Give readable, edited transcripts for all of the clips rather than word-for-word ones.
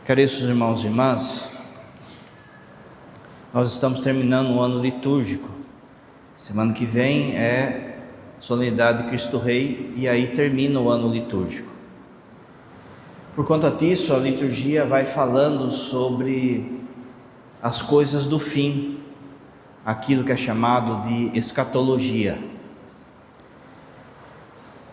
Caríssimos irmãos e irmãs, nós estamos terminando o ano litúrgico. Semana que vem é Solenidade de Cristo Rei e aí termina o ano litúrgico. Por conta disso, a liturgia vai falando sobre as coisas do fim, aquilo que é chamado de escatologia.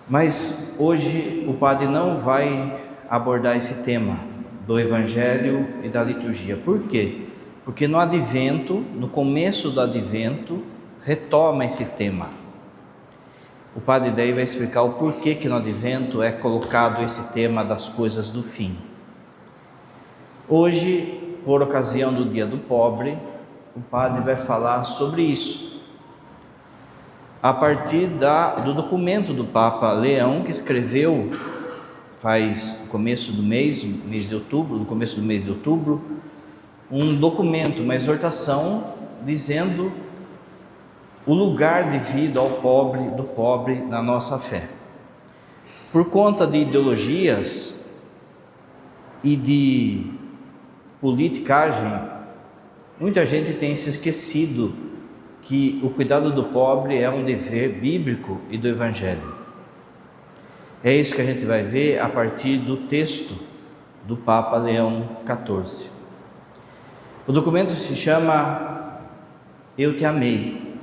Mas hoje o padre não vai abordar esse tema do Evangelho e da liturgia. Por quê? Porque no Advento, no começo do Advento, retoma esse tema. O padre daí vai explicar o porquê que no Advento é colocado esse tema das coisas do fim. Hoje, por ocasião do Dia do Pobre, o padre vai falar sobre isso, a partir do documento do Papa Leão, que escreveu faz começo do mês de outubro, no começo do mês de outubro, um documento, uma exortação dizendo o lugar devido ao pobre, do pobre na nossa fé. Por conta de ideologias e de politicagem, muita gente tem se esquecido que o cuidado do pobre é um dever bíblico e do Evangelho. É isso que a gente vai ver a partir do texto do Papa Leão XIV. O documento se chama Eu Te Amei.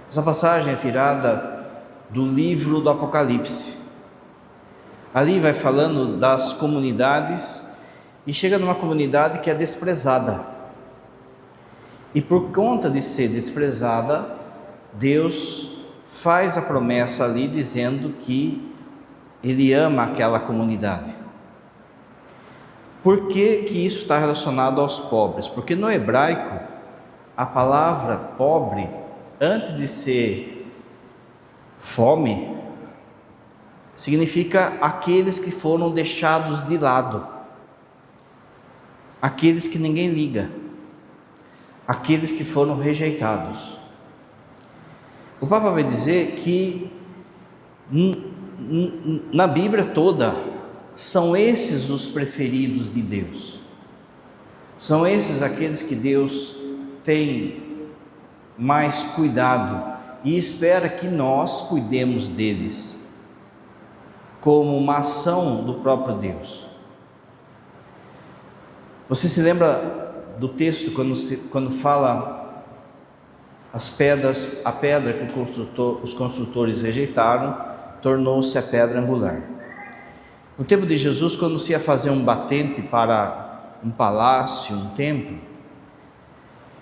Essa passagem é tirada do livro do Apocalipse. Ali vai falando das comunidades e chega numa comunidade que é desprezada. E por conta de ser desprezada, Deus faz a promessa ali dizendo que Ele ama aquela comunidade. Por que isso está relacionado aos pobres? Porque no hebraico, a palavra pobre, antes de ser fome, significa aqueles que foram deixados de lado, aqueles que ninguém liga, aqueles que foram rejeitados. O Papa vai dizer que na Bíblia toda, são esses os preferidos de Deus. São esses aqueles que Deus tem mais cuidado e espera que nós cuidemos deles, como uma ação do próprio Deus. Você se lembra do texto quando fala a pedra que os construtores rejeitaram, tornou-se a pedra angular. No tempo de Jesus, quando se ia fazer um batente para um palácio, um templo,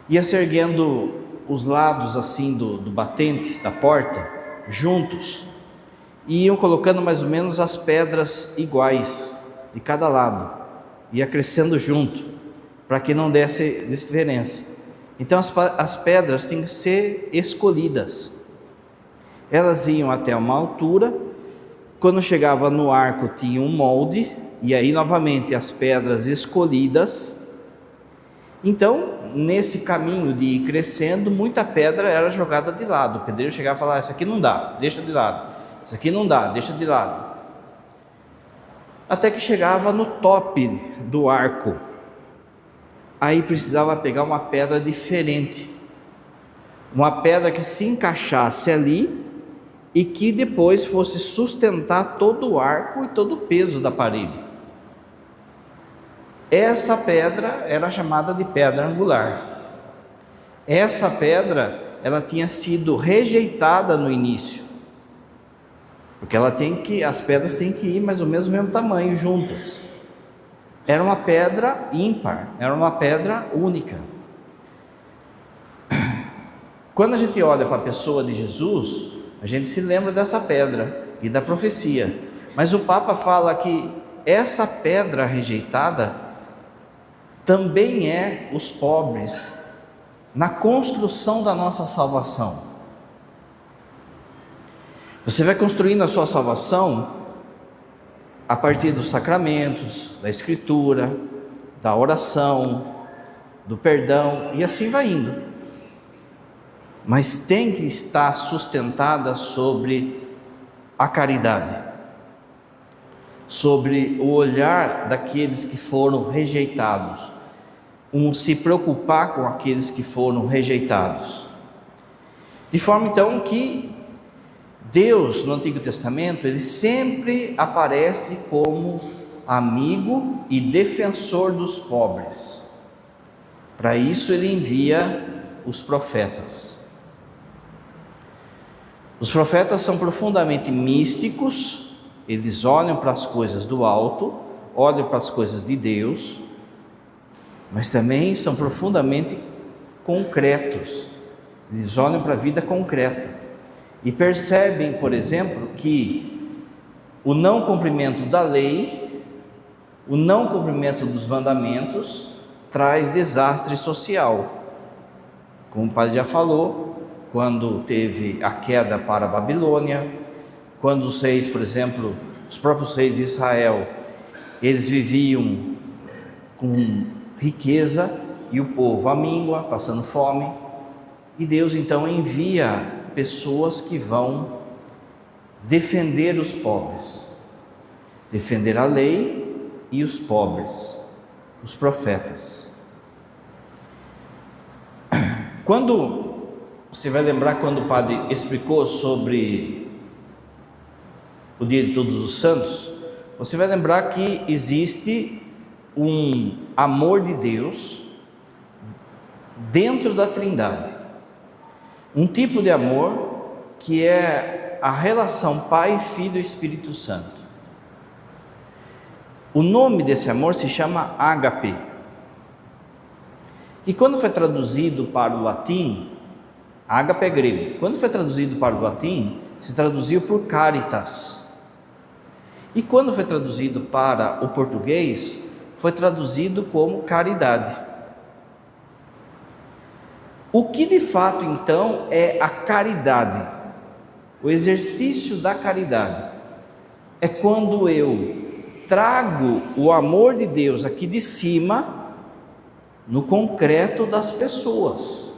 ia se erguendo os lados assim do batente, da porta, juntos, e iam colocando mais ou menos as pedras iguais, de cada lado, ia crescendo junto, para que não desse diferença. Então as pedras têm que ser escolhidas. Elas iam até uma altura, quando chegava no arco tinha um molde, e aí novamente as pedras escolhidas. Então, nesse caminho de ir crescendo, muita pedra era jogada de lado. O pedreiro chegava e falava: essa aqui não dá, deixa de lado. Essa aqui não dá, deixa de lado. Até que chegava no top do arco. Aí precisava pegar uma pedra diferente, uma pedra que se encaixasse ali e que depois fosse sustentar todo o arco e todo o peso da parede. Essa pedra era chamada de pedra angular. Essa pedra, ela tinha sido rejeitada no início, porque as pedras têm que ir mais ou menos do mesmo tamanho, juntas. Era uma pedra ímpar, era uma pedra única. Quando a gente olha para a pessoa de Jesus, a gente se lembra dessa pedra e da profecia. Mas o Papa fala que essa pedra rejeitada também é os pobres na construção da nossa salvação. Você vai construindo a sua salvação a partir dos sacramentos, da Escritura, da oração, do perdão, e assim vai indo. Mas tem que estar sustentada sobre a caridade, sobre o olhar daqueles que foram rejeitados, se preocupar com aqueles que foram rejeitados. De forma então que Deus no Antigo Testamento, ele sempre aparece como amigo e defensor dos pobres. Para isso ele envia os profetas. Os profetas são profundamente místicos, eles olham para as coisas do alto, olham para as coisas de Deus, mas também são profundamente concretos, eles olham para a vida concreta e percebem, por exemplo, que o não cumprimento da lei, o não cumprimento dos mandamentos, traz desastre social. Como o padre já falou, quando teve a queda para a Babilônia, quando os reis, por exemplo, os próprios reis de Israel, eles viviam com riqueza e o povo amíngua, passando fome, e Deus então envia pessoas que vão defender os pobres, defender a lei e os pobres, os profetas. Quando você vai lembrar quando o padre explicou sobre o Dia de Todos os Santos, você vai lembrar que existe um amor de Deus dentro da Trindade, um tipo de amor que é a relação Pai, Filho e Espírito Santo. O nome desse amor se chama ágape, e quando foi traduzido para o latim, ágape é grego, quando foi traduzido para o latim, se traduziu por caritas, e quando foi traduzido para o português, foi traduzido como caridade. O que de fato então é a caridade? O exercício da caridade é quando eu trago o amor de Deus aqui de cima, no concreto das pessoas.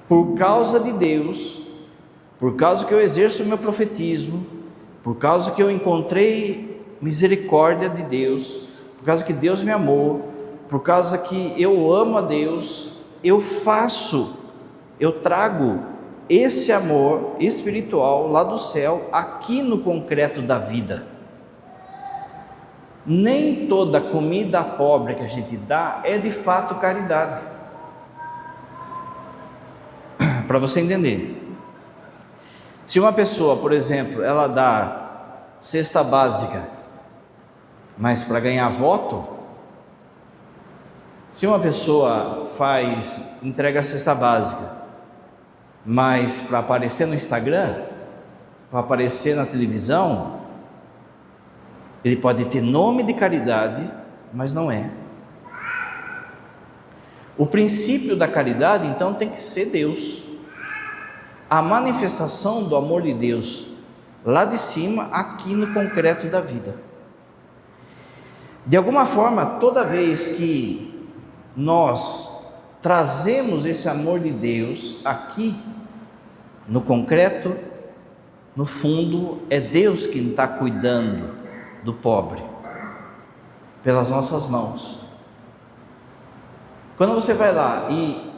Por causa de Deus, por causa que eu exerço o meu profetismo, por causa que eu encontrei misericórdia de Deus, por causa que Deus me amou, por causa que eu amo a Deus, eu trago esse amor espiritual lá do céu, aqui no concreto da vida. Nem toda comida pobre que a gente dá é de fato caridade. Para você entender, se uma pessoa, por exemplo, ela dá cesta básica, mas para ganhar voto, se uma pessoa entrega a cesta básica, mas para aparecer no Instagram, para aparecer na televisão, ele pode ter nome de caridade, mas não é. O princípio da caridade, então, tem que ser Deus. A manifestação do amor de Deus lá de cima, aqui no concreto da vida. De alguma forma, toda vez que nós trazemos esse amor de Deus aqui no concreto, no fundo, é Deus quem está cuidando do pobre, pelas nossas mãos. Quando você vai lá e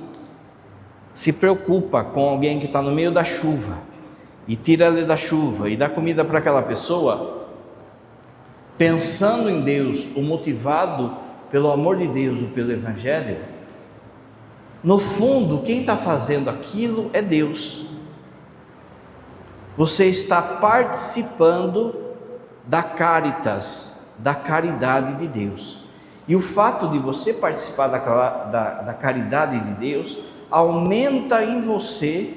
se preocupa com alguém que está no meio da chuva, e tira ele da chuva, e dá comida para aquela pessoa, pensando em Deus, ou motivado pelo amor de Deus ou pelo Evangelho, no fundo, quem está fazendo aquilo é Deus. Você está participando da caritas, da caridade de Deus. E o fato de você participar da caridade de Deus aumenta em você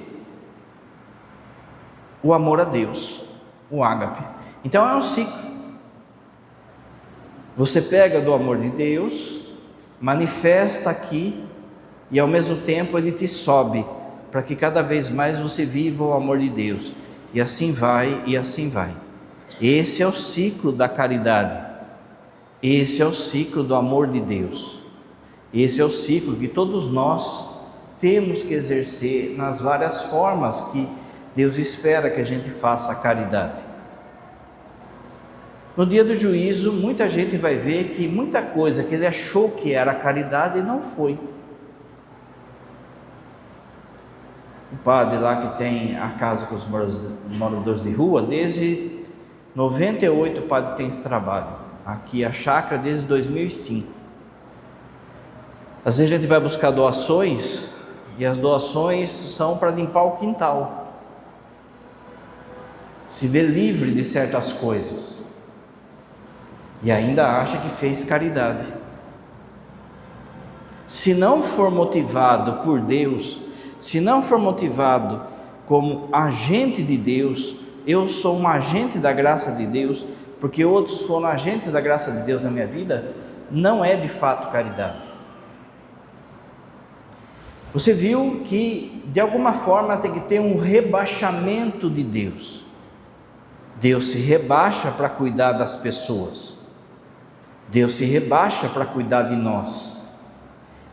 o amor a Deus, o ágape. Então é um ciclo. Você pega do amor de Deus, manifesta aqui, e ao mesmo tempo ele te sobe, para que cada vez mais você viva o amor de Deus. E assim vai, e assim vai. Esse é o ciclo da caridade, esse é o ciclo do amor de Deus, esse é o ciclo que todos nós temos que exercer nas várias formas que Deus espera que a gente faça a caridade. No dia do juízo, muita gente vai ver que muita coisa que ele achou que era caridade não foi. O padre lá que tem a casa com os moradores de rua, desde 98 o padre tem esse trabalho. Aqui a chácara desde 2005. Às vezes a gente vai buscar doações e as doações são para limpar o quintal. Se vê livre de certas coisas e ainda acha que fez caridade. Se não for motivado por Deus, se não for motivado como agente de Deus, eu sou um agente da graça de Deus, porque outros foram agentes da graça de Deus na minha vida, não é de fato caridade. Você viu que de alguma forma tem que ter um rebaixamento de Deus. Deus se rebaixa para cuidar das pessoas. Deus se rebaixa para cuidar de nós.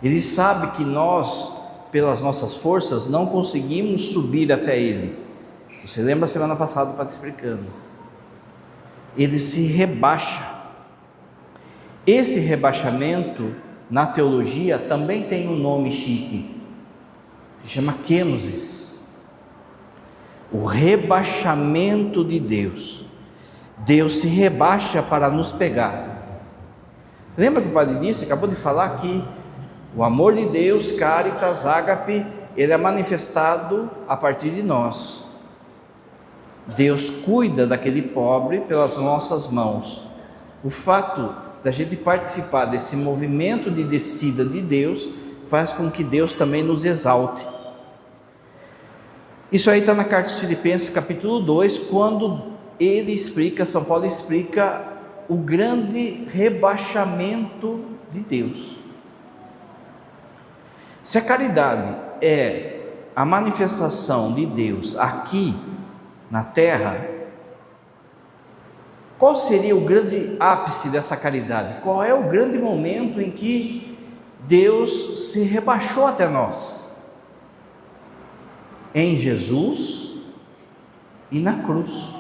Ele sabe que nós, pelas nossas forças, não conseguimos subir até Ele. Você lembra semana passada o padre explicando? Ele se rebaixa. Esse rebaixamento, na teologia, também tem um nome chique. Se chama kenosis. O rebaixamento de Deus. Deus se rebaixa para nos pegar. Lembra que o padre disse, acabou de falar que o amor de Deus, caritas, ágape, ele é manifestado a partir de nós. Deus cuida daquele pobre pelas nossas mãos. O fato da gente participar desse movimento de descida de Deus faz com que Deus também nos exalte. Isso aí está na carta aos Filipenses, capítulo 2, quando ele explica, São Paulo explica o grande rebaixamento de Deus. Se a caridade é a manifestação de Deus aqui na terra, qual seria o grande ápice dessa caridade? Qual é o grande momento em que Deus se rebaixou até nós? Em Jesus e na cruz.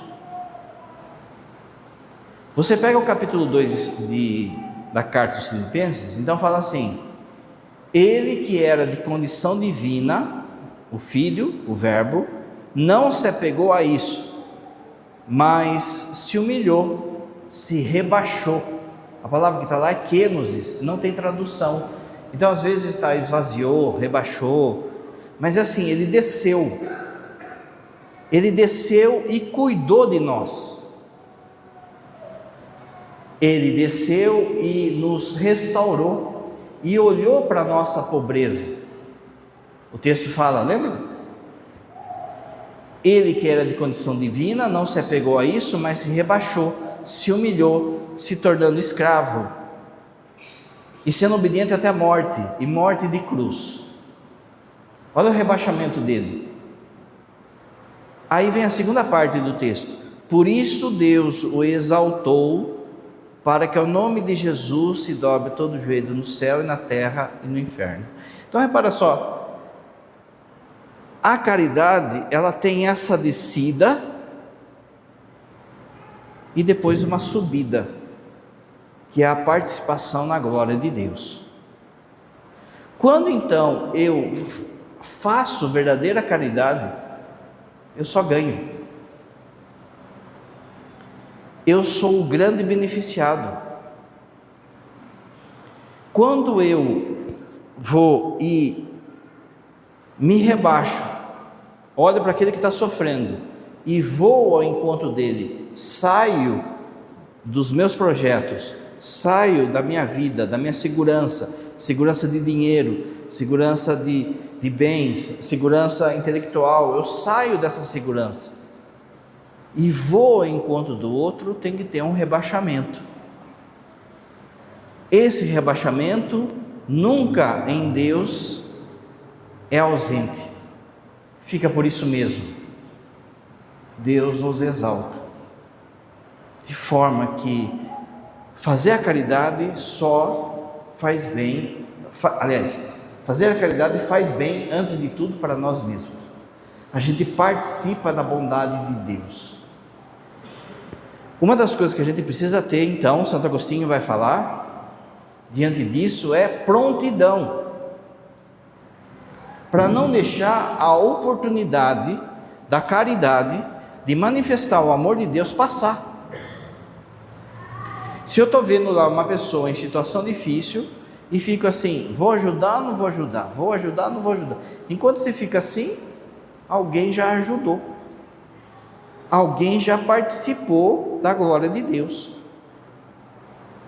Você pega o capítulo 2 da carta aos Filipenses, então fala assim: ele que era de condição divina, o Filho, o Verbo, não se apegou a isso, mas se humilhou, se rebaixou. A palavra que está lá é kenosis, não tem tradução. Então às vezes está esvaziou, rebaixou, mas é assim, ele desceu e cuidou de nós. Ele desceu e nos restaurou e olhou para a nossa pobreza. O texto fala, lembra? Ele que era de condição divina não se apegou a isso, mas se rebaixou, se humilhou, se tornando escravo e sendo obediente até a morte, e morte de cruz. Olha o rebaixamento dele. Aí vem a segunda parte do texto. Por isso Deus o exaltou, para que ao nome de Jesus se dobre todo o joelho no céu e na terra e no inferno. Então repara só, a caridade, ela tem essa descida e depois uma subida, que é a participação na glória de Deus. Quando então eu faço verdadeira caridade, eu só ganho. Eu sou o grande beneficiado. Quando eu vou e me rebaixo, olho para aquele que está sofrendo e vou ao encontro dele, saio dos meus projetos, saio da minha vida, da minha segurança de dinheiro, segurança de bens, segurança intelectual, eu saio dessa segurança e vou ao encontro do outro, tem que ter um rebaixamento. Esse rebaixamento nunca em Deus é ausente, fica por isso mesmo. Deus nos exalta, de forma que fazer a caridade só faz bem, fazer a caridade faz bem antes de tudo para nós mesmos. A gente participa da bondade de Deus. Uma das coisas que a gente precisa ter, então, Santo Agostinho vai falar, diante disso, é prontidão, para não deixar a oportunidade da caridade de manifestar o amor de Deus passar. Se eu estou vendo lá uma pessoa em situação difícil e fico assim, vou ajudar, não vou ajudar, vou ajudar, não vou ajudar. Enquanto você fica assim, alguém já ajudou, alguém já participou da glória de Deus.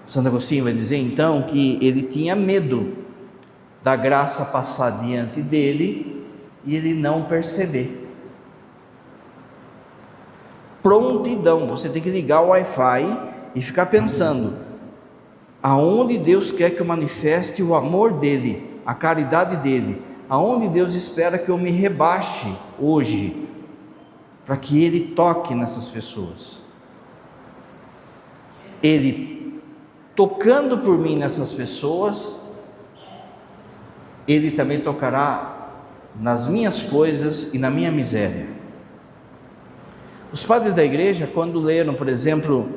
Santo Agostinho vai dizer então que ele tinha medo da graça passar diante dele e ele não perceber. Prontidão, você tem que ligar o Wi-Fi e ficar pensando, aonde Deus quer que eu manifeste o amor dele, a caridade dele, aonde Deus espera que eu me rebaixe hoje, para que Ele toque nessas pessoas. Ele tocando por mim nessas pessoas, Ele também tocará nas minhas coisas e na minha miséria. Os padres da igreja, quando leram, por exemplo,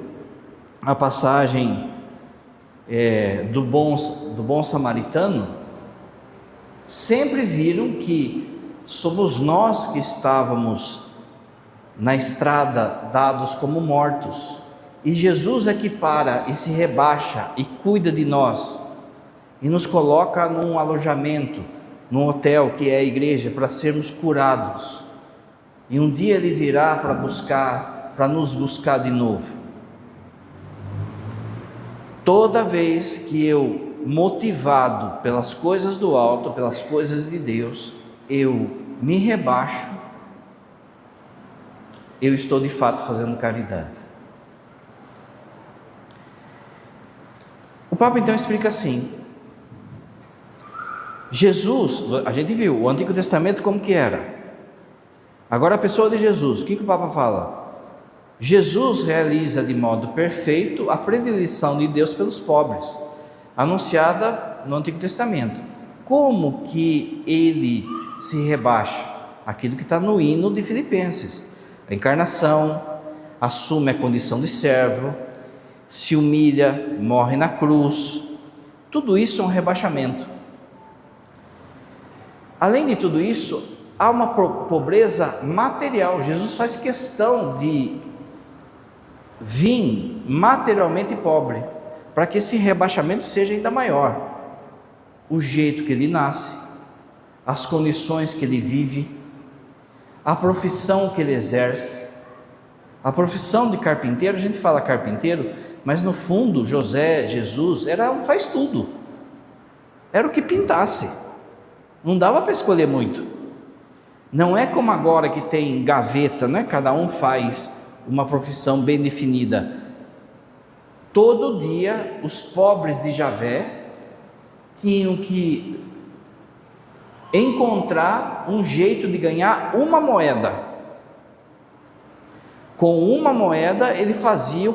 a passagem do bom samaritano, sempre viram que somos nós que estávamos na estrada dados como mortos, e Jesus é que para e se rebaixa e cuida de nós e nos coloca num alojamento, num hotel que é a igreja, para sermos curados, e um dia Ele virá para nos buscar de novo. Toda vez que eu, motivado pelas coisas do alto, pelas coisas de Deus, eu me rebaixo, eu estou de fato fazendo caridade. O Papa então explica assim: Jesus, a gente viu o Antigo Testamento como que era, agora a pessoa de Jesus, o que o Papa fala? Jesus realiza de modo perfeito a predileção de Deus pelos pobres, anunciada no Antigo Testamento. Como que ele se rebaixa? Aquilo que está no hino de Filipenses: a encarnação, assume a condição de servo, se humilha, morre na cruz. Tudo isso é um rebaixamento. Além de tudo isso, há uma pobreza material. Jesus faz questão de vir materialmente pobre, para que esse rebaixamento seja ainda maior. O jeito que ele nasce, as condições que ele vive, a profissão que ele exerce. A profissão de carpinteiro, a gente fala carpinteiro, mas no fundo Jesus era um faz tudo, era o que pintasse, não dava para escolher muito. Não é como agora que tem gaveta, né? Cada um faz uma profissão bem definida. Todo dia os pobres de Javé tinham que encontrar um jeito de ganhar uma moeda. Com uma moeda ele fazia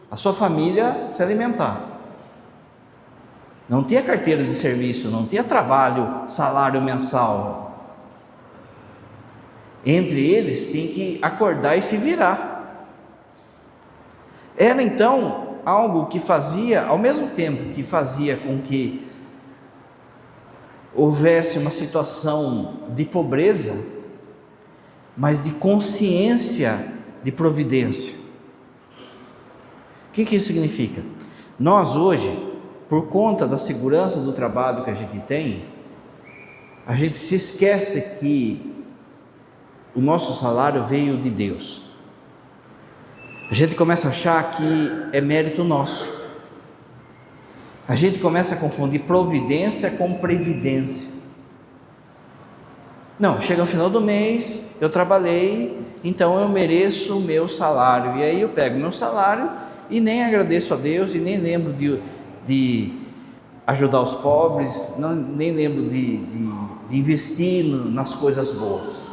a sua família se alimentar. Não tinha carteira de serviço, não tinha trabalho, salário mensal. Entre eles tem que acordar e se virar. Era então algo que fazia, ao mesmo tempo que fazia com que houvesse uma situação de pobreza, mas de consciência de providência. O que isso significa? Nós hoje, por conta da segurança do trabalho que a gente tem, a gente se esquece que o nosso salário veio de Deus. A gente começa a achar que é mérito nosso. A gente começa a confundir providência com previdência. Não, chega no final do mês, eu trabalhei, então eu mereço o meu salário. E aí eu pego meu salário e nem agradeço a Deus e nem lembro de ajudar os pobres, nem lembro de investir nas coisas boas,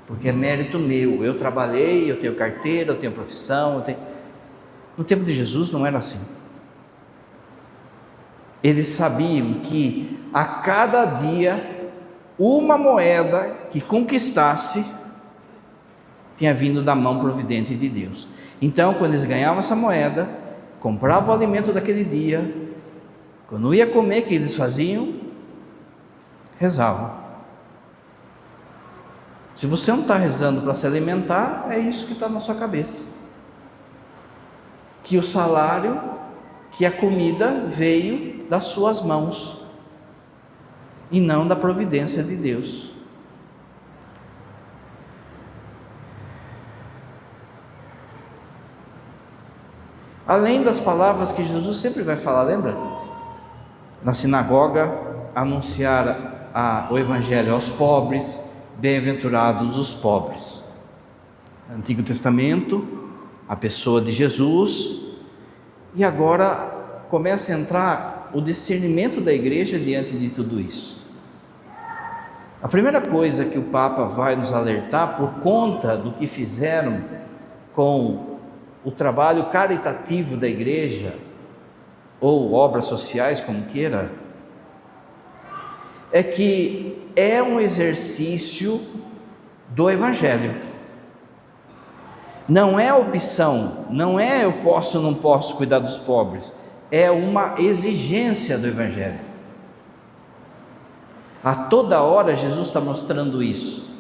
porque é mérito meu. Eu trabalhei, eu tenho carteira, eu tenho profissão, No tempo de Jesus não era assim. Eles sabiam que a cada dia uma moeda que conquistasse tinha vindo da mão providente de Deus. Então, quando eles ganhavam essa moeda, compravam o alimento daquele dia, quando ia comer, o que eles faziam? Rezavam. Se você não está rezando para se alimentar, é isso que está na sua cabeça. Que o salário, que a comida veio das suas mãos e não da providência de Deus. Além das palavras que Jesus sempre vai falar, lembra? Na sinagoga, anunciar o evangelho aos pobres, bem-aventurados os pobres. Antigo Testamento, a pessoa de Jesus, e agora começa a entrar o discernimento da igreja diante de tudo isso. A primeira coisa que o Papa vai nos alertar, por conta do que fizeram com o trabalho caritativo da igreja, ou obras sociais, como queira, é que é um exercício do evangelho. Não é opção, não é eu posso ou não posso cuidar dos pobres, é uma exigência do evangelho. A toda hora Jesus está mostrando isso.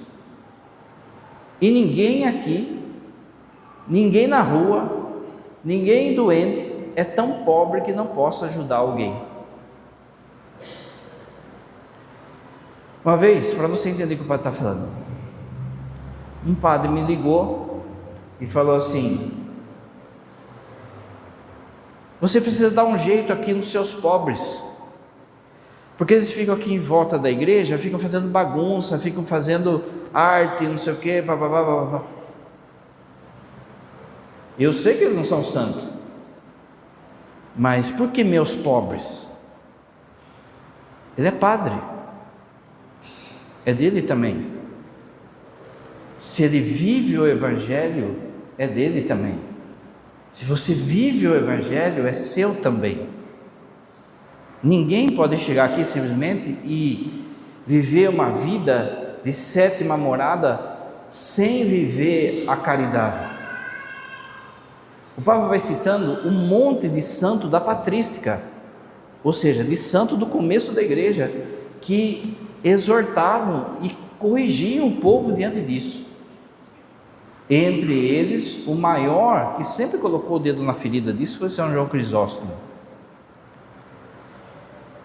E ninguém aqui, ninguém na rua, ninguém doente é tão pobre que não possa ajudar alguém. Uma vez, para você entender o que o padre está falando, um padre me ligou e falou assim: você precisa dar um jeito aqui nos seus pobres, porque eles ficam aqui em volta da igreja, ficam fazendo bagunça, ficam fazendo arte, não sei o que, blá. Eu sei que eles não são santos, mas por que meus pobres? Ele é padre, é dele também. Se ele vive o evangelho, é dele também. Se você vive o evangelho, é seu também. Ninguém pode chegar aqui simplesmente e viver uma vida de sétima morada sem viver a caridade. O Papa vai citando um monte de santo da patrística, ou seja, de santo do começo da igreja, que exortavam e corrigiam o povo diante disso. Entre eles, o maior, que sempre colocou o dedo na ferida disso, foi São João Crisóstomo.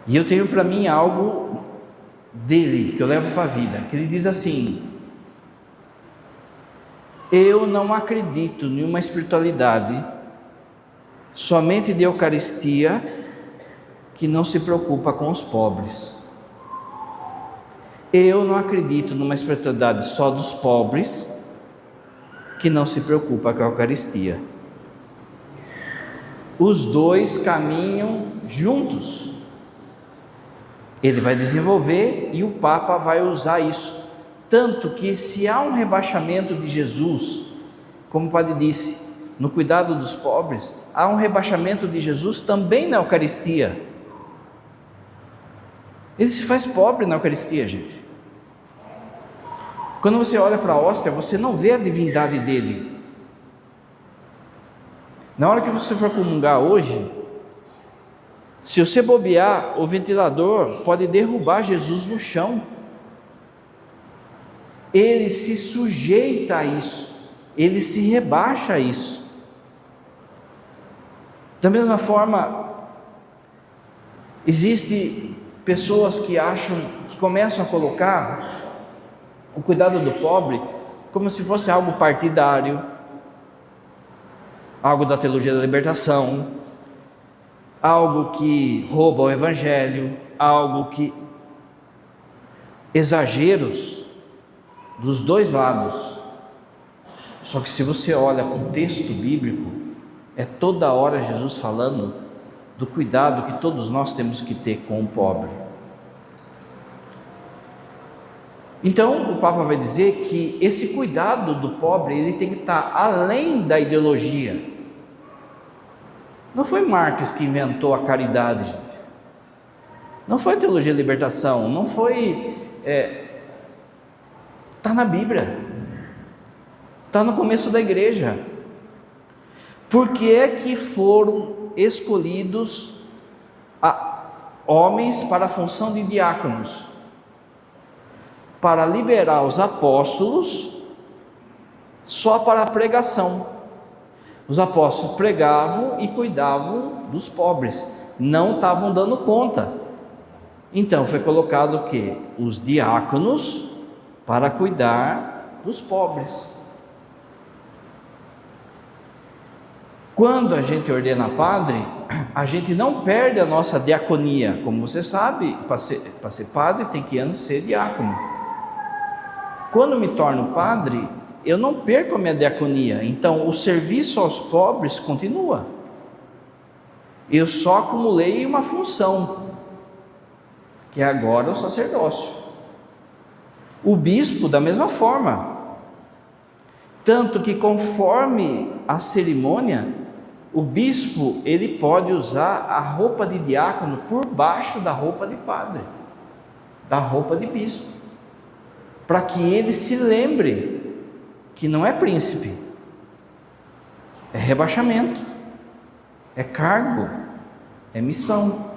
E eu tenho para mim algo dele, que eu levo para a vida, que ele diz assim: eu não acredito em uma espiritualidade somente de Eucaristia que não se preocupa com os pobres. Eu não acredito numa espiritualidade só dos pobres que não se preocupa com a Eucaristia. Os dois caminham juntos. Ele vai desenvolver e o Papa vai usar isso. Tanto que se há um rebaixamento de Jesus, como o padre disse, no cuidado dos pobres, há um rebaixamento de Jesus também na Eucaristia. Ele se faz pobre na Eucaristia, gente. Quando você olha para a hóstia, você não vê a divindade dele. Na hora que você for comungar hoje, se você bobear, o ventilador pode derrubar Jesus no chão. Ele se sujeita a isso, ele se rebaixa a isso. Da mesma forma, existem pessoas que acham, que começam a colocar o cuidado do pobre como se fosse algo partidário, algo da teologia da libertação, algo que rouba o evangelho, algo que... exageros dos dois lados. Só que se você olha para o texto bíblico, é toda hora Jesus falando do cuidado que todos nós temos que ter com o pobre. Então o Papa vai dizer que esse cuidado do pobre, ele tem que estar além da ideologia. Não foi Marx que inventou a caridade, gente. Não foi a teologia da libertação, não foi... está na Bíblia. Está no começo da igreja. Por que é que foram escolhidos homens para a função de diáconos? Para liberar os apóstolos só para a pregação. Os apóstolos pregavam e cuidavam dos pobres, não estavam dando conta. Então foi colocado o quê? Os diáconos para cuidar dos pobres. Quando a gente ordena padre, a gente não perde a nossa diaconia. Como você sabe, para ser padre tem que antes ser diácono. Quando me torno padre, eu não perco a minha diaconia. Então o serviço aos pobres continua. Eu só acumulei uma função, que é agora o sacerdócio. O bispo da mesma forma. Tanto que conforme a cerimônia, o bispo, ele pode usar a roupa de diácono por baixo da roupa de padre, da roupa de bispo, para que ele se lembre que não é príncipe, é rebaixamento, é cargo, é missão.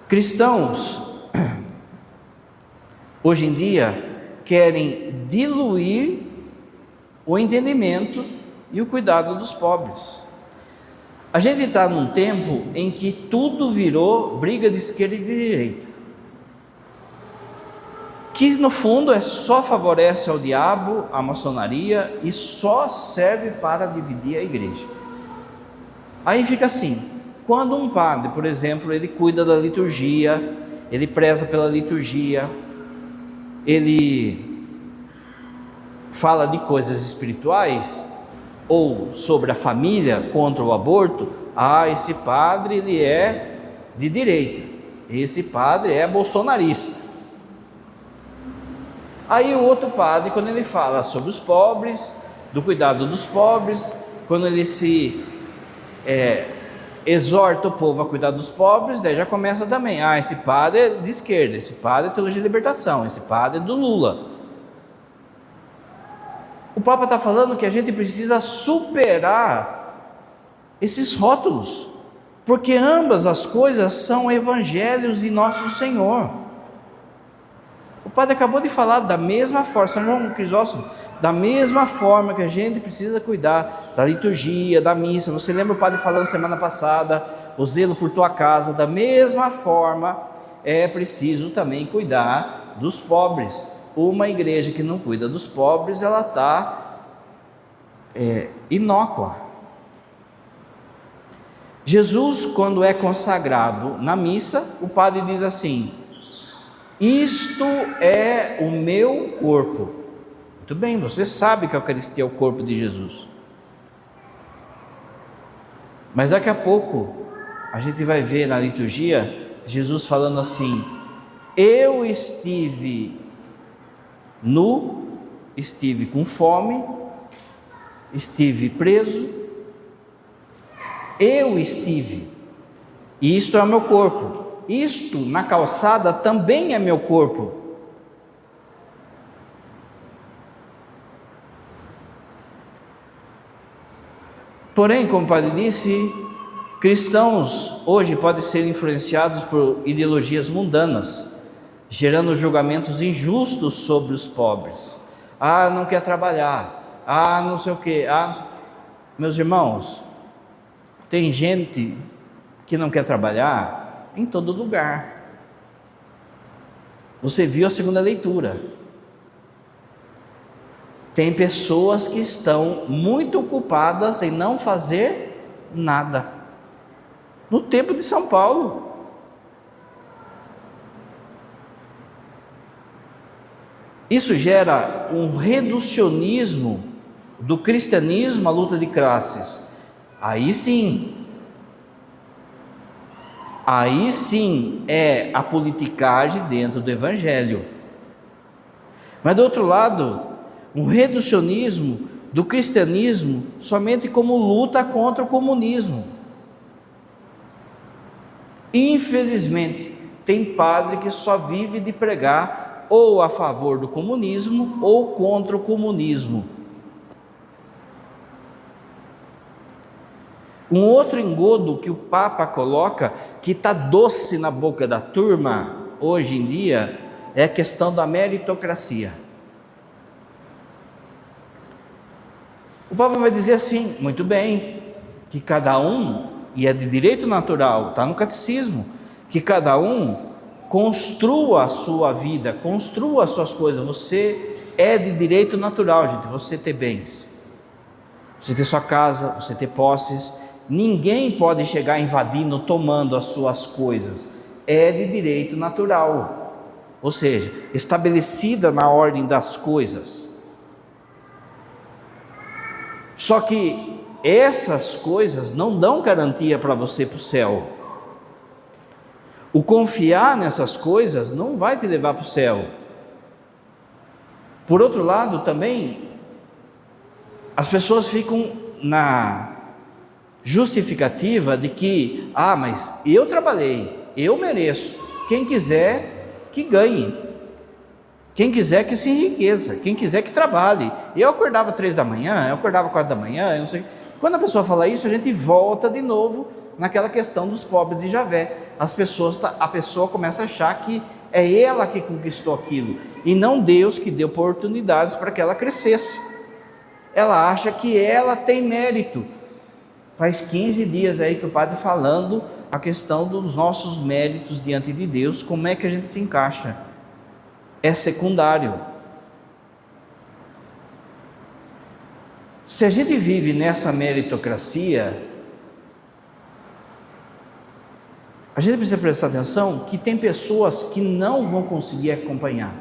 Cristãos, hoje em dia, querem diluir o entendimento e o cuidado dos pobres. A gente está num tempo em que tudo virou briga de esquerda e de direita, que no fundo só favorece ao diabo, a maçonaria, e só serve para dividir a igreja. Aí fica assim, quando um padre, por exemplo, ele cuida da liturgia, ele preza pela liturgia, ele fala de coisas espirituais, ou sobre a família, contra o aborto, esse padre ele é de direita, esse padre é bolsonarista. Aí o outro padre, quando ele fala sobre os pobres, do cuidado dos pobres, quando ele se exorta o povo a cuidar dos pobres, daí já começa também, esse padre é de esquerda, esse padre é teologia de libertação, esse padre é do Lula. O Papa está falando que a gente precisa superar esses rótulos, porque ambas as coisas são evangelhos de nosso Senhor. O padre acabou de falar da mesma forma, São João Crisóstomo, da mesma forma que a gente precisa cuidar da liturgia, da missa. Você lembra o padre falando semana passada, o zelo por tua casa? Da mesma forma é preciso também cuidar dos pobres. Uma igreja que não cuida dos pobres, ela está inócua. Jesus, quando é consagrado na missa, o padre diz assim: isto é o meu corpo. Muito bem, você sabe que a Eucaristia é o corpo de Jesus. Mas daqui a pouco, a gente vai ver na liturgia, Jesus falando assim: eu estive nu, estive com fome, estive preso, eu estive, e isto é o meu corpo. Isto na calçada também é meu corpo. Porém, como o padre disse, cristãos hoje podem ser influenciados por ideologias mundanas, gerando julgamentos injustos sobre os pobres. Não quer trabalhar, não sei o que. Meus irmãos, tem gente que não quer trabalhar em todo lugar. Você viu a segunda leitura. Tem pessoas que estão muito ocupadas em não fazer nada. No tempo de São Paulo, isso gera um reducionismo do cristianismo à luta de classes. Aí sim é a politicagem dentro do evangelho. Mas do outro lado, um reducionismo do cristianismo somente como luta contra o comunismo. Infelizmente, tem padre que só vive de pregar ou a favor do comunismo ou contra o comunismo. Um outro engodo que o Papa coloca, que está doce na boca da turma hoje em dia, é a questão da meritocracia. O Papa vai dizer assim, muito bem, que cada um, e é de direito natural, está no catecismo, que cada um construa a sua vida, construa as suas coisas. Você é de direito natural, gente, você ter bens, você ter sua casa, você ter posses. Ninguém pode chegar invadindo, tomando as suas coisas. É de direito natural, ou seja, estabelecida na ordem das coisas. Só que essas coisas não dão garantia para você para o céu. O confiar nessas coisas não vai te levar para o céu. Por outro lado, também, as pessoas ficam na justificativa de que, mas eu trabalhei, eu mereço, quem quiser que ganhe, quem quiser que se enriqueça, quem quiser que trabalhe. Eu acordava 3 da manhã, eu acordava 4 da manhã, eu não sei. Quando a pessoa fala isso, a gente volta de novo naquela questão dos pobres de Javé. A pessoa começa a achar que é ela que conquistou aquilo, e não Deus que deu oportunidades para que ela crescesse. Ela acha que ela tem mérito. Faz 15 dias aí que o padre falando a questão dos nossos méritos diante de Deus, como é que a gente se encaixa? É secundário. Se a gente vive nessa meritocracia, a gente precisa prestar atenção que tem pessoas que não vão conseguir acompanhar.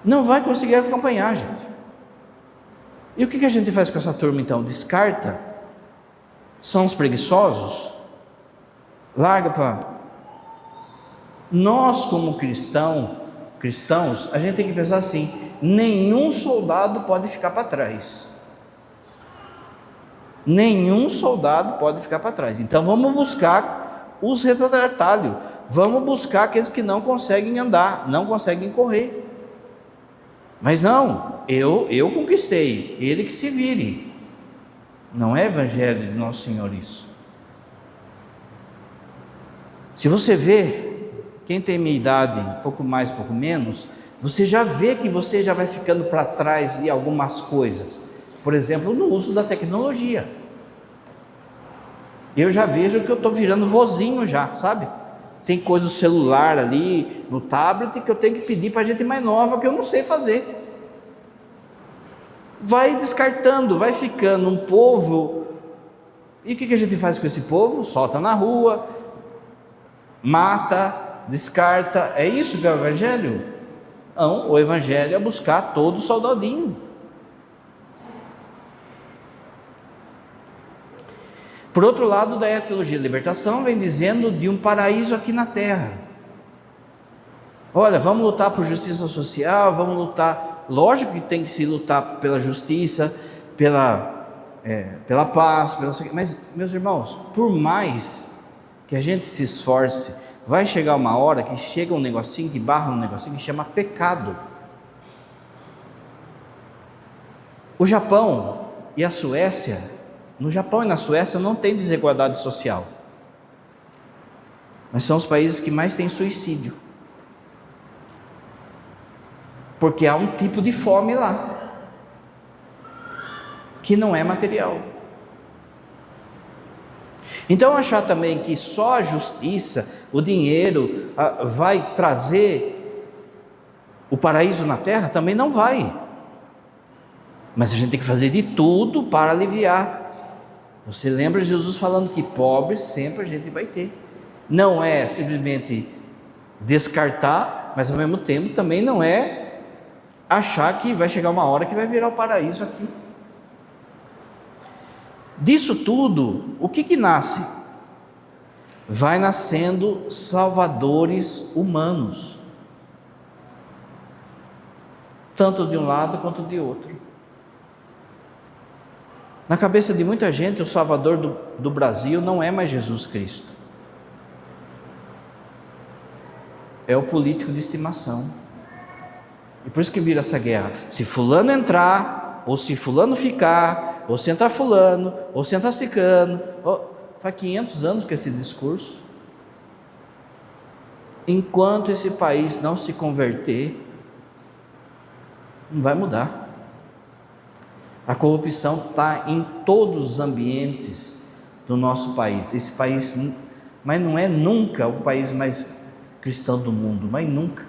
Não vai conseguir acompanhar, gente. E o que a gente faz com essa turma então? Descarta? São os preguiçosos? Larga para... Nós como cristãos, a gente tem que pensar assim, nenhum soldado pode ficar para trás. Nenhum soldado pode ficar para trás. Então vamos buscar os retardatários, vamos buscar aqueles que não conseguem andar, não conseguem correr. Mas não, eu conquistei, ele que se vire. Não é evangelho de Nosso Senhor isso. Se você vê, quem tem minha idade, pouco mais, pouco menos, você já vê que você já vai ficando para trás de algumas coisas. Por exemplo, no uso da tecnologia. Eu já vejo que eu estou virando vozinho já, sabe? Tem coisa no celular ali, no tablet, que eu tenho que pedir para gente mais nova, que eu não sei fazer. Vai descartando, vai ficando um povo. E o que a gente faz com esse povo? Solta na rua, mata, descarta. É isso que é o evangelho? Não, o evangelho é buscar todo soldadinho. Por outro lado, da teologia da libertação vem dizendo de um paraíso aqui na terra. Olha, vamos lutar por justiça social, vamos lutar, lógico que tem que se lutar pela justiça, pela paz, mas meus irmãos, por mais que a gente se esforce, vai chegar uma hora que chega um negocinho, que barra um negocinho que chama pecado. O Japão e a Suécia, no Japão e na Suécia não tem desigualdade social, mas são os países que mais têm suicídio, porque há um tipo de fome lá, que não é material. Então achar também que só a justiça, o dinheiro vai trazer o paraíso na terra, também não vai. Mas a gente tem que fazer de tudo para aliviar. Você lembra Jesus falando que pobres sempre a gente vai ter. Não é simplesmente descartar, mas ao mesmo tempo também não é achar que vai chegar uma hora que vai virar o paraíso aqui. Disso tudo, o que nasce? Vai nascendo salvadores humanos, tanto de um lado quanto de outro. Na cabeça de muita gente, o Salvador do Brasil não é mais Jesus Cristo. é o político de estimação. E por isso que vira essa guerra. Se fulano entrar, ou se fulano ficar, ou se entrar fulano, ou se entrar ciclano. Faz 500 anos com esse discurso. Enquanto esse país não se converter, não vai mudar. A corrupção está em todos os ambientes do nosso país. Esse país, mas não é nunca o país mais cristão do mundo, mas nunca.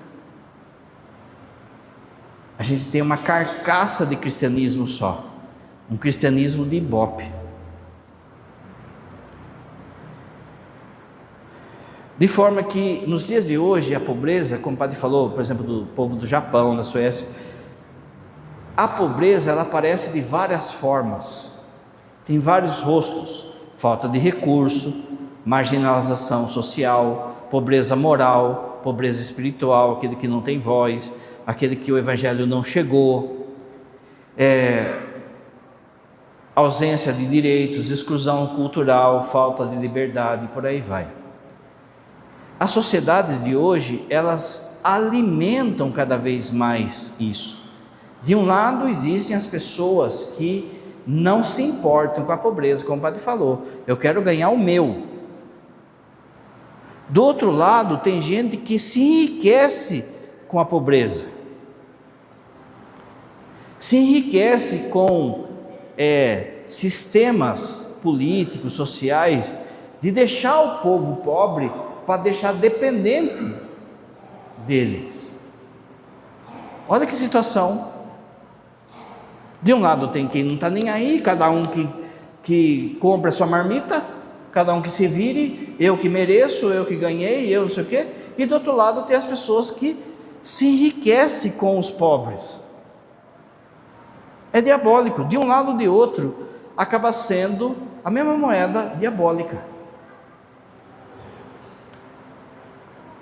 A gente tem uma carcaça de cristianismo só, um cristianismo de ibope. De forma que nos dias de hoje a pobreza, como o padre falou, por exemplo, do povo do Japão, da Suécia, a pobreza ela aparece de várias formas, tem vários rostos: falta de recurso, marginalização social, pobreza moral, pobreza espiritual, aquele que não tem voz, aquele que o evangelho não chegou, ausência de direitos, exclusão cultural, falta de liberdade, por aí vai. As sociedades de hoje, elas alimentam cada vez mais isso. De um lado, existem as pessoas que não se importam com a pobreza, como o padre falou, eu quero ganhar o meu. Do outro lado, tem gente que se enriquece com a pobreza, se enriquece com sistemas políticos, sociais, de deixar o povo pobre para deixar dependente deles. Olha que situação. De um lado tem quem não está nem aí, cada um que compra a sua marmita, cada um que se vire, eu que mereço, eu que ganhei, eu não sei o quê. E do outro lado tem as pessoas que se enriquecem com os pobres. É diabólico. De um lado ou de outro, acaba sendo a mesma moeda diabólica.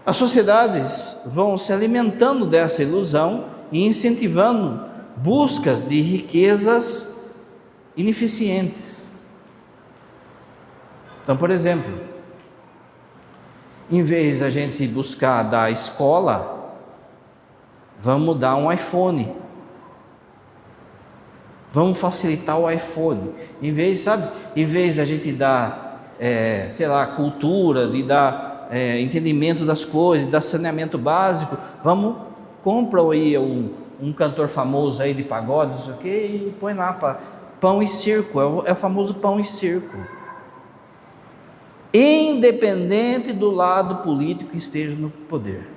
As sociedades vão se alimentando dessa ilusão e incentivando buscas de riquezas ineficientes. Então, por exemplo, em vez da gente buscar da escola, vamos dar um iPhone. Vamos facilitar o iPhone. Em vez da gente dar, cultura, de dar entendimento das coisas, dar saneamento básico, compra aí um cantor famoso aí de pagode, não sei o que, e põe lá para pão e circo, é o famoso pão e circo. Independente do lado político que esteja no poder.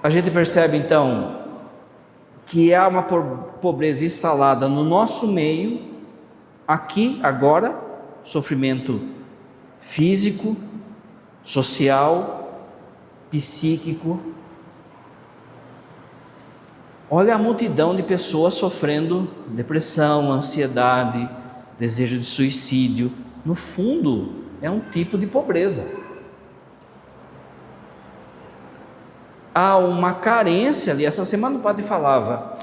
A gente percebe então que há uma pobreza instalada no nosso meio, aqui, agora, sofrimento físico, social, psíquico. Olha a multidão de pessoas sofrendo depressão, ansiedade, desejo de suicídio. No fundo, é um tipo de pobreza. Há uma carência ali. Essa semana o padre falava.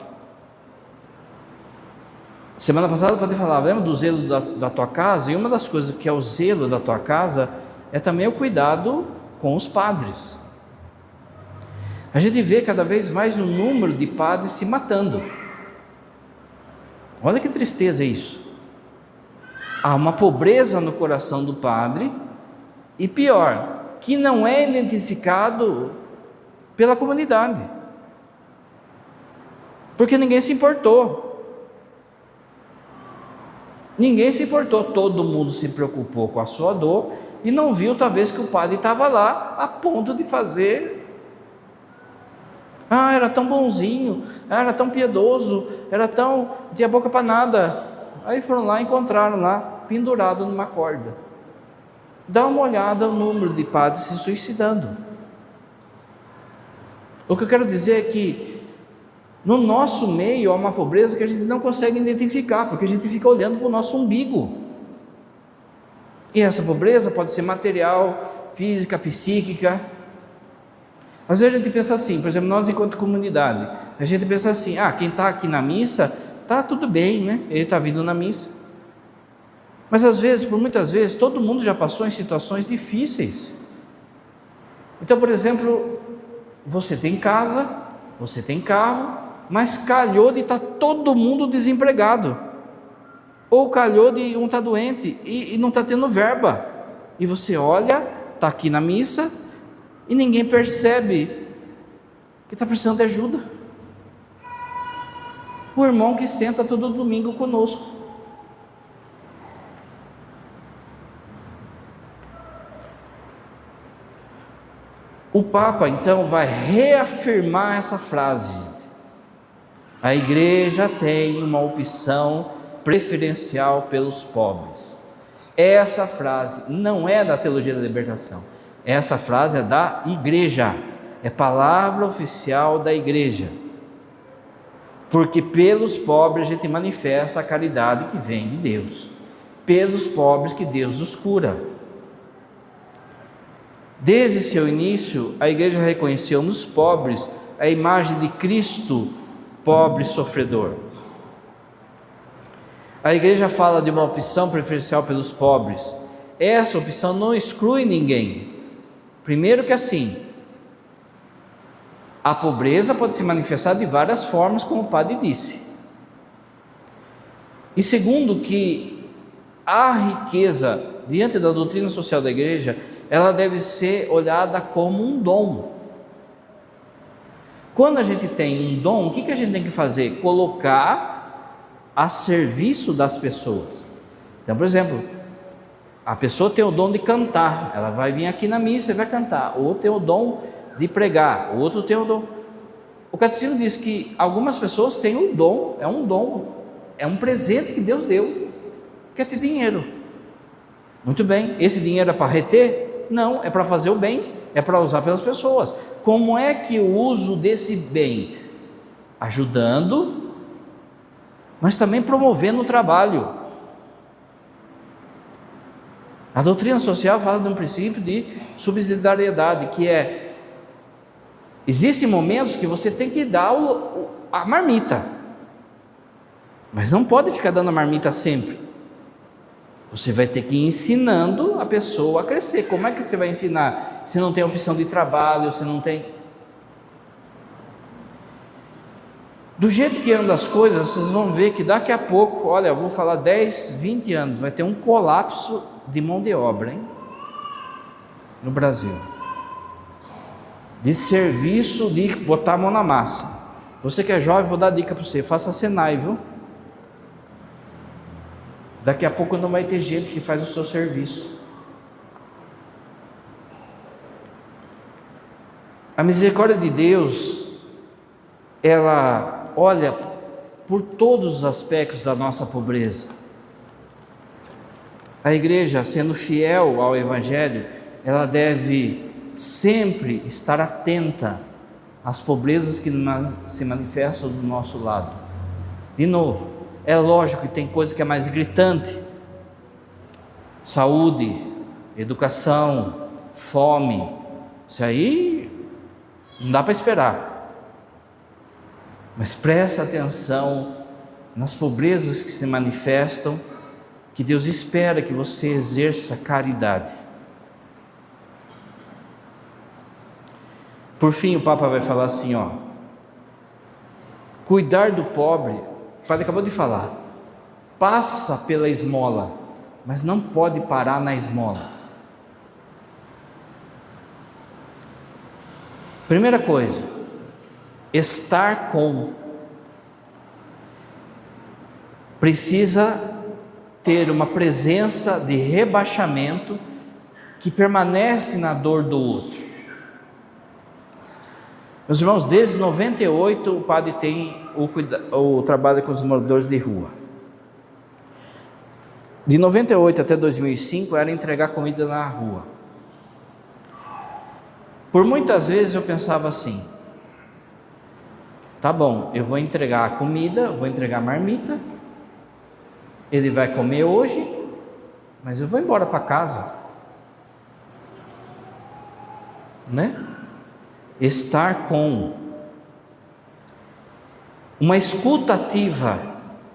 Semana passada o padre falava, lembra do zelo da tua casa? E uma das coisas que é o zelo da tua casa é também o cuidado com os padres. A gente vê cada vez mais um número de padres se matando. Olha que tristeza isso. Há uma pobreza no coração do padre, e pior, que não é identificado pela comunidade, porque ninguém se importou. Ninguém se importou, todo mundo se preocupou com a sua dor e não viu talvez que o padre estava lá a ponto de fazer. Era tão bonzinho, era tão piedoso, era tão de a boca para nada. Aí foram lá e encontraram lá, pendurado numa corda. Dá uma olhada no número de padres se suicidando. O que eu quero dizer é que no nosso meio há uma pobreza que a gente não consegue identificar, porque a gente fica olhando para o nosso umbigo. E essa pobreza pode ser material, física, psíquica. Às vezes a gente pensa assim, por exemplo, nós enquanto comunidade, a gente pensa assim, quem está aqui na missa, está tudo bem, né? Ele está vindo na missa. Mas às vezes, por muitas vezes, todo mundo já passou em situações difíceis. Então, por exemplo, você tem casa, você tem carro, mas calhou de estar todo mundo desempregado, ou calhou de um estar doente e não está tendo verba, e você olha, está aqui na missa, e ninguém percebe que está precisando de ajuda. O irmão que senta todo domingo conosco. O Papa então vai reafirmar essa frase, gente. A igreja tem uma opção preferencial pelos pobres. Essa frase não é da teologia da libertação. Essa frase é da igreja. É palavra oficial da igreja. Porque pelos pobres a gente manifesta a caridade que vem de Deus. Pelos pobres que Deus os cura. Desde seu início, a igreja reconheceu nos pobres a imagem de Cristo, pobre e sofredor. A igreja fala de uma opção preferencial pelos pobres. Essa opção não exclui ninguém. Primeiro que assim, a pobreza pode se manifestar de várias formas, como o padre disse. E segundo que a riqueza, diante da doutrina social da igreja, ela deve ser olhada como um dom. Quando a gente tem um dom, o que a gente tem que fazer? Colocar a serviço das pessoas. Então, por exemplo, a pessoa tem o dom de cantar, ela vai vir aqui na missa e vai cantar. O outro tem o dom de pregar, o outro tem o dom. O catecismo diz que algumas pessoas têm um dom, é um presente que Deus deu, que é ter dinheiro. Muito bem, esse dinheiro é para reter? Não, é para fazer o bem, é para usar pelas pessoas. Como é que o uso desse bem? Ajudando, mas também promovendo o trabalho. A doutrina social fala de um princípio de subsidiariedade, que é, existem momentos que você tem que dar a marmita, mas não pode ficar dando a marmita sempre. Você vai ter que ir ensinando a pessoa a crescer. Como é que você vai ensinar se não tem opção de trabalho, se não tem... Do jeito que andam as coisas, vocês vão ver que daqui a pouco, olha, eu vou falar 10, 20 anos, vai ter um colapso de mão de obra, hein? No Brasil. De serviço, de botar a mão na massa. Você que é jovem, vou dar dica para você, faça Senai, viu? Daqui a pouco não vai ter gente que faz o seu serviço. A misericórdia de Deus, ela olha por todos os aspectos da nossa pobreza. A igreja, sendo fiel ao Evangelho, ela deve sempre estar atenta às pobrezas que se manifestam do nosso lado. De novo, é lógico que tem coisa que é mais gritante: saúde, educação, fome. Isso aí não dá para esperar. Mas presta atenção nas pobrezas que se manifestam, que Deus espera que você exerça caridade. Por fim, o Papa vai falar assim, cuidar do pobre. O padre acabou de falar, passa pela esmola, mas não pode parar na esmola. Primeira coisa, estar com. Precisa ter uma presença de rebaixamento que permanece na dor do outro. Meus irmãos, desde 98 o padre tem o trabalho com os moradores de rua. De 98 até 2005 era entregar comida na rua. Por muitas vezes eu pensava assim: tá bom, eu vou entregar a comida, vou entregar a marmita, ele vai comer hoje, mas eu vou embora para casa, né? Estar com uma escuta ativa,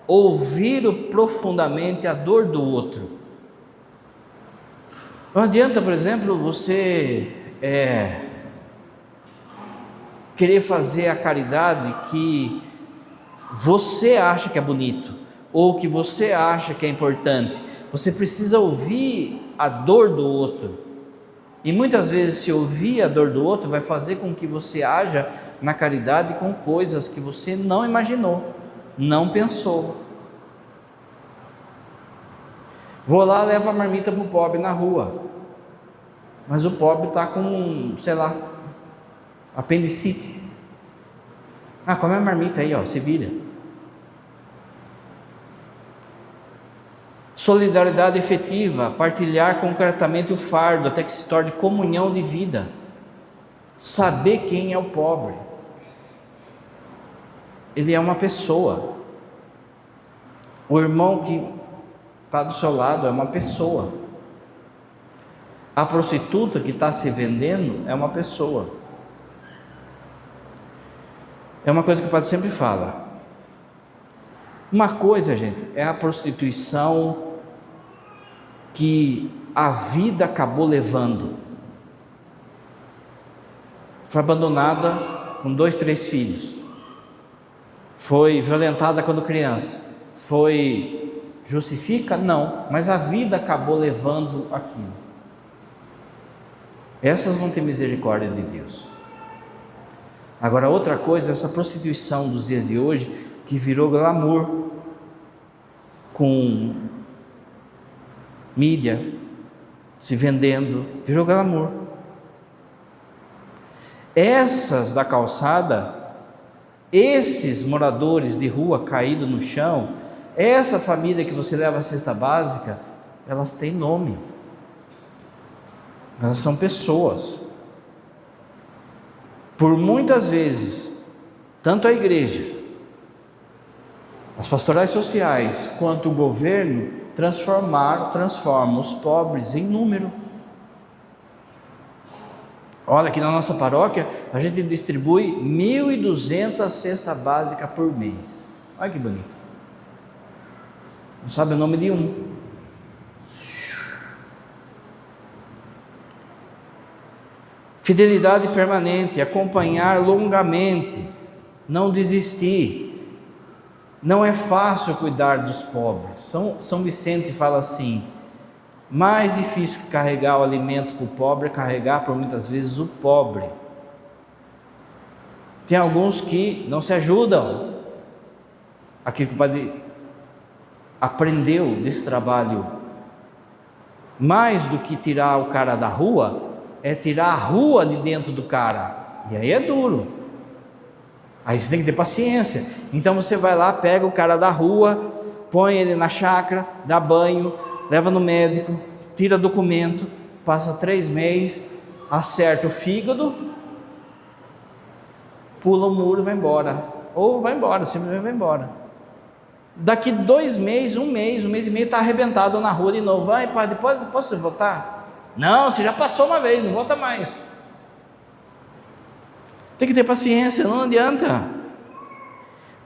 ouvir profundamente a dor do outro. Não adianta, por exemplo, você querer fazer a caridade que você acha que é bonito, ou que você acha que é importante. Você precisa ouvir a dor do outro, e muitas vezes se ouvir a dor do outro vai fazer com que você haja na caridade com coisas que você não imaginou, não pensou. Vou lá, levo a marmita para o pobre na rua, mas o pobre está com, sei lá, apendicite. Come a marmita aí, se vira. Solidariedade efetiva, partilhar concretamente o fardo até que se torne comunhão de vida. Saber quem é o pobre. Ele é uma pessoa. O irmão que está do seu lado é uma pessoa. A prostituta que está se vendendo é uma pessoa. É uma coisa que o padre sempre fala. Uma coisa, gente, é a prostituição que a vida acabou levando. Foi abandonada com 2, 3 filhos. Foi violentada quando criança. Justifica? Não, mas a vida acabou levando aquilo. Essas vão ter misericórdia de Deus. Agora, outra coisa, essa prostituição dos dias de hoje, que virou glamour, com mídia, se vendendo, virou glamour. Essas da calçada, esses moradores de rua caídos no chão, essa família que você leva a cesta básica, elas têm nome, elas são pessoas. Por muitas vezes, tanto a igreja, as pastorais sociais, quanto o governo, transformam os pobres em número. Olha, aqui na nossa paróquia, a gente distribui 1.200 cestas básicas por mês. Olha que bonito. Não sabe o nome de um. Fidelidade permanente, acompanhar longamente, não desistir. Não é fácil cuidar dos pobres. São Vicente fala assim: mais difícil que carregar o alimento para o pobre é carregar por muitas vezes o pobre. Tem alguns que não se ajudam. Aqui que o padre aprendeu desse trabalho, mais do que tirar o cara da rua, é tirar a rua de dentro do cara, e aí é duro, aí você tem que ter paciência. Então você vai lá, pega o cara da rua, põe ele na chácara, dá banho, leva no médico, tira documento, passa 3 meses, acerta o fígado, pula o muro e vai embora, ou vai embora, simplesmente vai embora. Daqui 2 meses, um mês e meio, está arrebentado na rua de novo. Vai, padre, posso voltar? Não, você já passou uma vez, não volta mais. Tem que ter paciência, não adianta.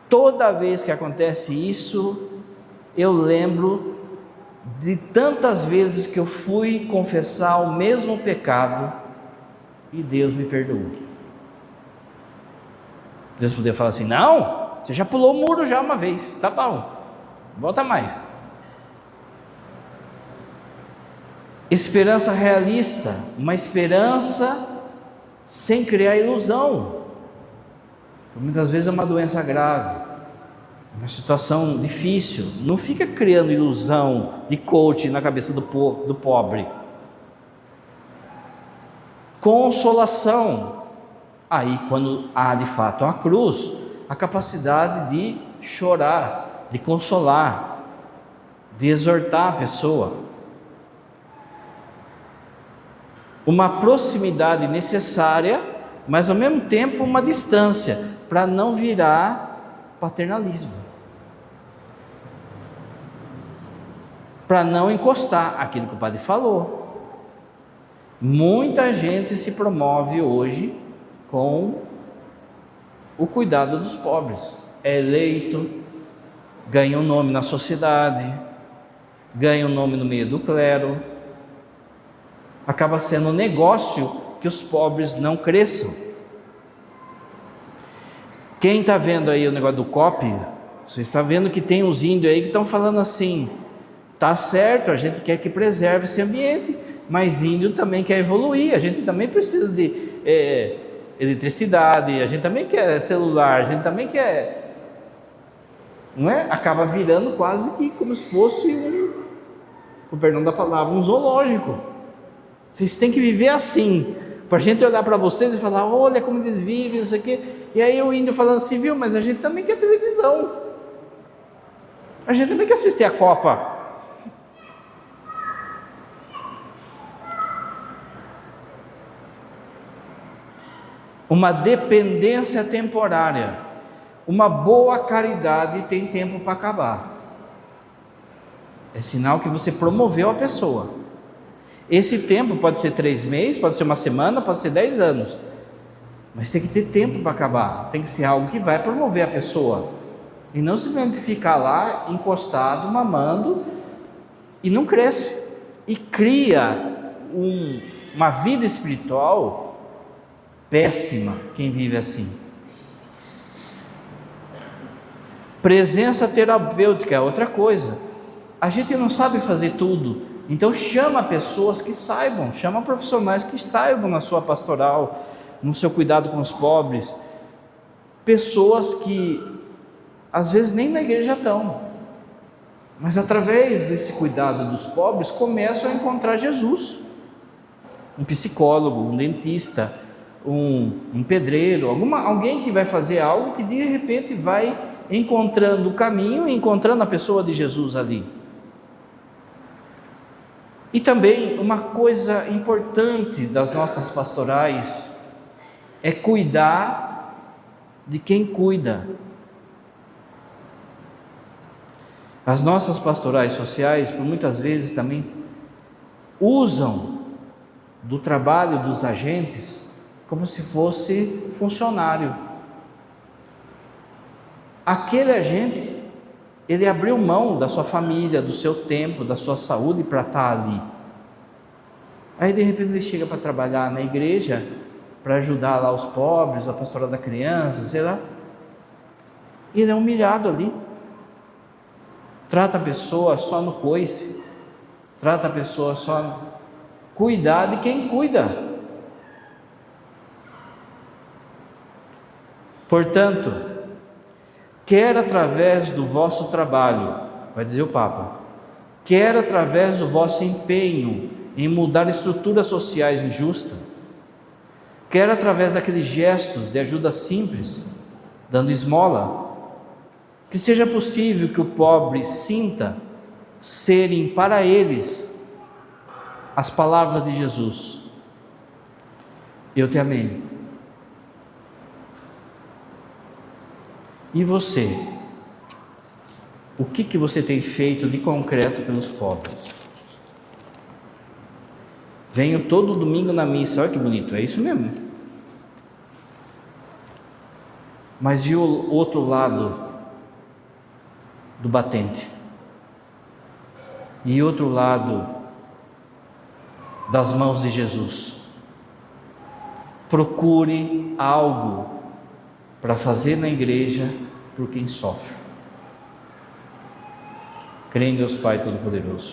Toda vez que acontece isso, eu lembro de tantas vezes que eu fui confessar o mesmo pecado e Deus me perdoou. Deus poderia falar assim: não, você já pulou o muro já uma vez, tá bom, volta mais. Esperança realista, uma esperança sem criar ilusão. Muitas vezes é uma doença grave, uma situação difícil. Não fica criando ilusão de coach na cabeça do pobre. Consolação. Aí, quando há de fato a cruz, a capacidade de chorar, de consolar, de exortar a pessoa. Uma proximidade necessária, mas ao mesmo tempo uma distância, para não virar paternalismo, para não encostar aquilo que o padre falou. Muita gente se promove hoje com o cuidado dos pobres, é eleito, ganha um nome na sociedade, ganha um nome no meio do clero, acaba sendo um negócio que os pobres não cresçam. Quem está vendo aí o negócio do COP, você está vendo que tem uns índios aí que estão falando assim: tá certo, a gente quer que preserve esse ambiente, mas índio também quer evoluir, a gente também precisa de eletricidade, a gente também quer celular, a gente também quer, não é? Acaba virando quase que como se fosse com perdão da palavra, um zoológico. Vocês têm que viver assim, para a gente olhar para vocês e falar: olha como eles vivem, isso aqui. E aí o índio falando assim: viu, mas a gente também quer televisão, a gente também quer assistir a Copa. Uma dependência temporária. Uma boa caridade tem tempo para acabar. É sinal que você promoveu a pessoa. Esse tempo pode ser 3 meses, pode ser uma semana, pode ser 10 anos. Mas tem que ter tempo para acabar. Tem que ser algo que vai promover a pessoa. E não simplesmente ficar lá, encostado, mamando, e não cresce. E cria uma vida espiritual péssima quem vive assim. Presença terapêutica é outra coisa. A gente não sabe fazer tudo, então chama pessoas que saibam, chama profissionais que saibam na sua pastoral, no seu cuidado com os pobres, pessoas que às vezes nem na igreja estão, mas através desse cuidado dos pobres começam a encontrar Jesus. Um psicólogo, um dentista, um pedreiro, alguém que vai fazer algo que de repente vai encontrando o caminho, encontrando a pessoa de Jesus ali. E também uma coisa importante das nossas pastorais é cuidar de quem cuida. As nossas pastorais sociais, por muitas vezes também usam do trabalho dos agentes como se fosse funcionário. Aquele agente, ele abriu mão da sua família, do seu tempo, da sua saúde para estar ali. Aí de repente ele chega para trabalhar na igreja, para ajudar lá os pobres, a pastoral da criança, sei lá. E ele é humilhado ali. Trata a pessoa só no coice. Trata a pessoa só no... Cuidar de quem cuida. Portanto, quer através do vosso trabalho, vai dizer o Papa, quer através do vosso empenho em mudar estruturas sociais injustas, quer através daqueles gestos de ajuda simples, dando esmola, que seja possível que o pobre sinta serem para eles as palavras de Jesus: eu te amei. E você? O que você tem feito de concreto pelos pobres? Venho todo domingo na missa, olha que bonito, é isso mesmo. Mas e o outro lado do batente? E outro lado das mãos de Jesus? Procure algo para fazer na igreja por quem sofre. Creio em Deus Pai Todo-Poderoso,